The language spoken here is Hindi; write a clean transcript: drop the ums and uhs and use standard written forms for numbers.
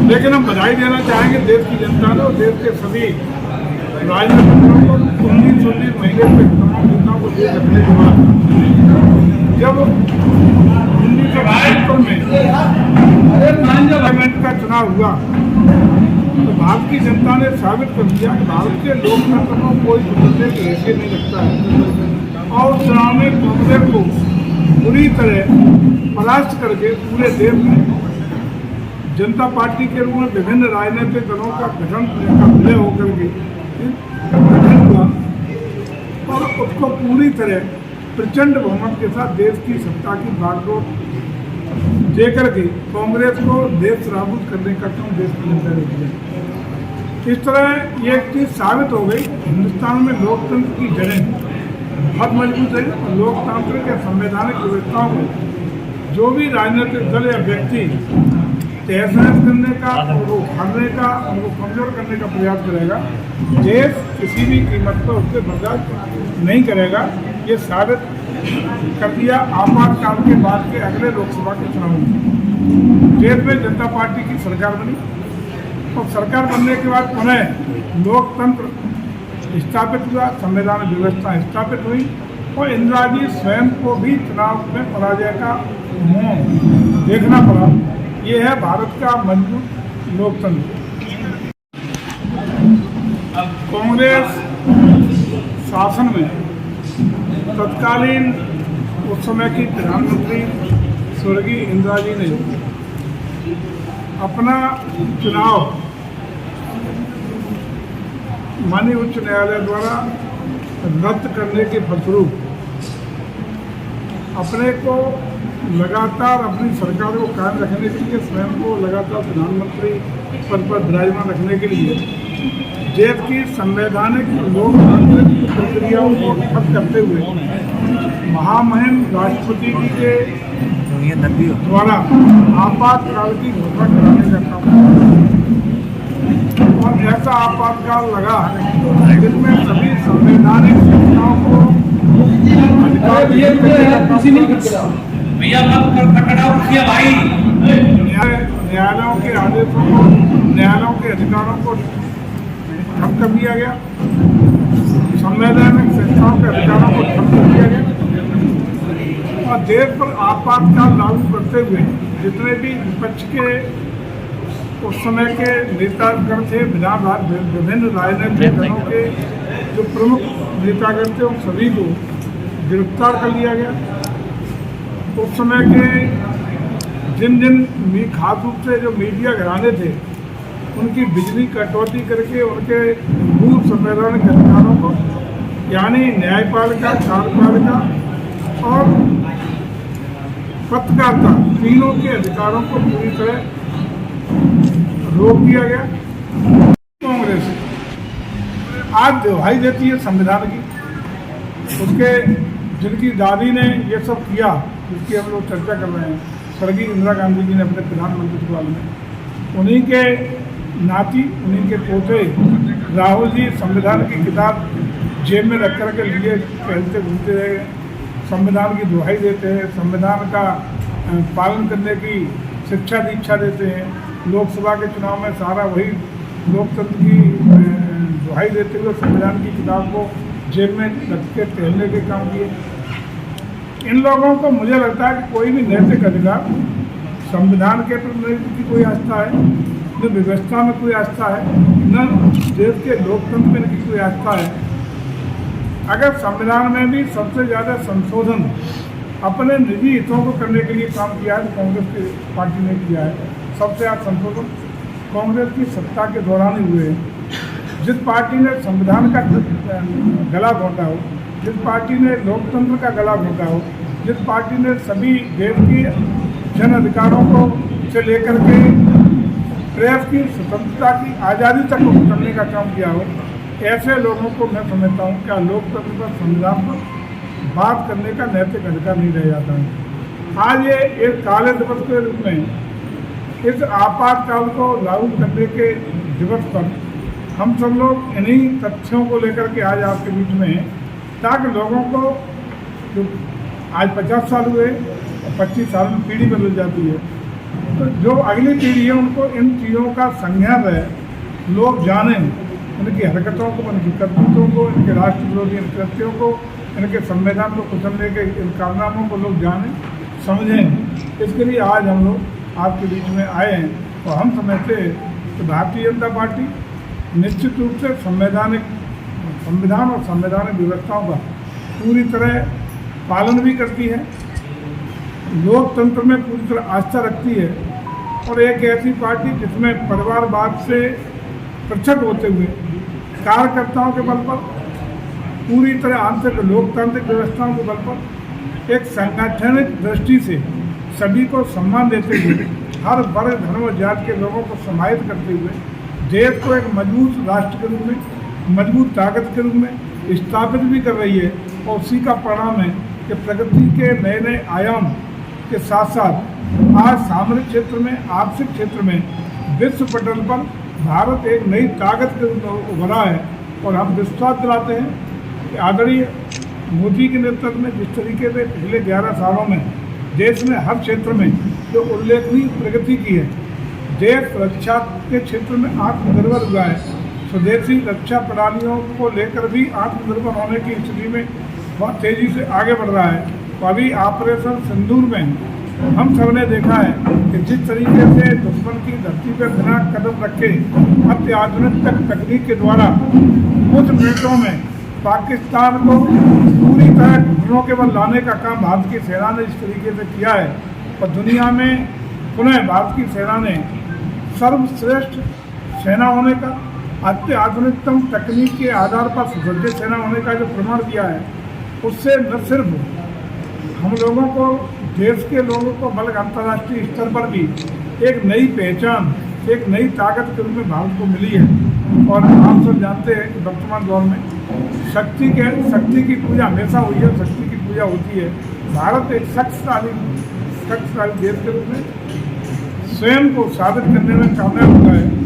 लेकिन हम बधाई देना चाहेंगे देश की जनता ने और देश के सभी राजनीतिक दलों को 19 महीने पे तमाम नेताओं को जेल रखने के बाद जब 1975 में पार्लियामेंट का चुनाव हुआ तो भारत की जनता ने साबित कर दिया कि भारत के लोकतंत्र को कोई बदलने की हैसियत नहीं रखता है और चुनाव में कांग्रेस को पूरी तरह परास्त करके पूरे देश में जनता पार्टी के रूप में विभिन्न राजनीतिक दलों का गठन का विलय होकर के गठन हुआ और उसको पूरी तरह प्रचंड बहुमत के साथ देश की सत्ता की बागडोर देकर के कांग्रेस को देश नाबूद करने का काम देश की जनता ने किया। इस तरह ये चीज साबित हो गई हिंदुस्तान में लोकतंत्र की जड़ें बहुत मजबूत है और लोकतांत्रिक या संवैधानिक व्यवस्थाओं को जो भी राजनीतिक दल या व्यक्ति तहस करने का, उनको उखाड़ने का, उनको कमजोर करने का प्रयास करेगा, देश किसी भी कीमत पर उससे बर्दाश्त नहीं करेगा। ये साबित कर दिया आपातकाल के बाद के अगले लोकसभा के चुनाव में देश में जनता पार्टी की सरकार बनी और सरकार बनने के बाद पुनः लोकतंत्र स्थापित हुआ, संवैधानिक व्यवस्था स्थापित हुई और इंदिरा जी स्वयं को भी चुनाव में पराजय का मुंह देखना पड़ा। ये है भारत का मजबूत लोकतंत्र। कांग्रेस शासन में तत्कालीन उस समय की प्रधानमंत्री स्वर्गीय इंदिरा जी ने अपना चुनाव माननीय उच्च न्यायालय द्वारा रद्द करने के फलस्वरूप अपने को लगातार अपनी सरकार को कायम रखने के लिए, स्वयं को लगातार प्रधानमंत्री पद पर विराजमान रखने के लिए देश की संवैधानिक लोकतांत्रिक प्रक्रियाओं को ठप करते हुए महामहिम राष्ट्रपति जी के द्वारा आपातकाल की घोषणा कराने का काम और ऐसा आपातकाल लगा जिसमें सभी संवैधानिक संस्थाओं को अधिकार न्यायालयों के आदेशों को, न्यायालयों के अधिकारों को ठप कर दिया गया, संवैधानिक संस्थाओं के अधिकारों को ठप कर दिया गया और देश पर आपातकाल लागू करते हुए जितने भी विपक्ष के उस समय के नेतागण थे, विभिन्न राजनीतिक दलों के जो प्रमुख नेतागण थे उन सभी को गिरफ्तार कर लिया गया। उस समय के जिन खास रूप से जो मीडिया घराने थे उनकी बिजली कटौती करके उनके मूल संवैधानिक अधिकारों को यानी न्यायपालिका, कार्यपालिका और पत्रकारिता तीनों के अधिकारों को पूरी तरह रोक दिया गया। कांग्रेस आज दुहाई देती है संविधान की, उसके जिनकी दादी ने ये सब किया जिसकी हम लोग चर्चा कर रहे हैं, स्वर्गीय इंदिरा गांधी जी ने अपने प्रधानमंत्री काल में, उन्हीं के नाती, उन्हीं के पोते राहुल जी संविधान की किताब जेब में रख कर के लिए पहनते घूमते रहे, संविधान की दुहाई देते हैं, संविधान का पालन करने की शिक्षा दीक्षा देते हैं। लोकसभा के चुनाव में सारा वही लोकतंत्र की दुहाई देते हुए संविधान की किताब को जेब में रख के टहलने के काम किए। इन लोगों को मुझे लगता है कि कोई भी नैतिक अधिकार, संविधान के प्रति की कोई आस्था है, न व्यवस्था में कोई आस्था है, न देश के लोकतंत्र में की कोई आस्था है। अगर संविधान में भी सबसे ज़्यादा संशोधन अपने निजी हितों को करने के लिए काम किया है तो कांग्रेस की पार्टी ने किया है। सबसे ज़्यादा संशोधन कांग्रेस की सत्ता के दौरान ही हुए हैं। जिस पार्टी ने संविधान का गला घोंटा हो, जिस पार्टी ने लोकतंत्र का गला घोंटा हो, जिस पार्टी ने सभी देश की जन अधिकारों को से लेकर के प्रेस की स्वतंत्रता की आज़ादी तक को करने का काम किया हो, ऐसे लोगों को मैं समझता हूँ क्या लोकतंत्र पर, संविधान पर बात करने का नैतिक अधिकार नहीं रह जाता है। आज ये एक काले दिवस के रूप में इस आपातकाल को लागू करने के दिवस पर हम सब लोग इन्हीं तथ्यों को लेकर के आज आपके बीच में हैं, ताकि लोगों को जो आज 50 साल हुए और 25 साल में पीढ़ी बदल जाती है, तो जो अगली पीढ़ी है उनको इन चीज़ों का संज्ञान रहे, लोग जानें इनकी हरकतों को, इनकी करतूतों को, इनके राष्ट्र विरोधी इन कृत्यों को, इनके संविधान को कुचलने के इन कारनामों को लोग जानें, समझें। इसके लिए आज हम लोग आपके बीच में आए हैं। और हम समझते हैं कि भारतीय जनता पार्टी निश्चित रूप से संविधान और संवैधानिक व्यवस्थाओं का पूरी तरह पालन भी करती है, लोकतंत्र में पूरी तरह आस्था रखती है, और एक ऐसी पार्टी जिसमें परिवारवाद से पृथक होते हुए कार्यकर्ताओं के बल पर, पूरी तरह आंतरिक लोकतांत्रिक व्यवस्थाओं के बल पर, एक संगठनिक दृष्टि से सभी को सम्मान देते हुए, हर वर्ग धर्म और जाति के लोगों को समाहित करते हुए देश को एक मजबूत राष्ट्र के रूप में, मजबूत ताकत के रूप में स्थापित भी कर रही है। और उसी का परिणाम है कि प्रगति के नए नए आयाम के साथ साथ आज सामरिक क्षेत्र में, आर्थिक क्षेत्र में, विश्व पटल पर भारत एक नई ताकत के रूप में उभरा है। और हम विश्वास दिलाते हैं कि आदरणीय मोदी के नेतृत्व में जिस तरीके से पिछले 11 सालों में देश ने हर क्षेत्र में जो उल्लेखनीय प्रगति की है, देश रक्षा के क्षेत्र में आत्मनिर्भर हुआ है, स्वदेशी रक्षा प्रणालियों को लेकर भी आत्मनिर्भर होने की स्थिति में बहुत तेज़ी से आगे बढ़ रहा है। तो अभी ऑपरेशन सिंदूर में हम सब ने देखा है कि जिस तरीके से दुश्मन की धरती पर बिना कदम रखे अत्याधुनिक तकनीक के द्वारा कुछ मिनटों में पाकिस्तान को पूरी तरह घुटनों के बल लाने का काम भारत की सेना ने इस तरीके से किया है। और दुनिया में पुनः भारत की सेना ने सर्वश्रेष्ठ सेना होने का, अत्याधुनिकतम तकनीक के आधार पर सुसज्जित सेना होने का जो प्रमाण दिया है, उससे न सिर्फ हम लोगों को, देश के लोगों को, बल्कि अंतर्राष्ट्रीय स्तर पर भी एक नई पहचान, एक नई ताकत के रूप में भारत को मिली है। और आप सब जानते हैं कि वर्तमान दौर में शक्ति की पूजा हमेशा हुई है, शक्ति की पूजा होती है। भारत एक शक्तिशाली देश के रूप में स्वयं को साबित करने में कामयाब हुआ है।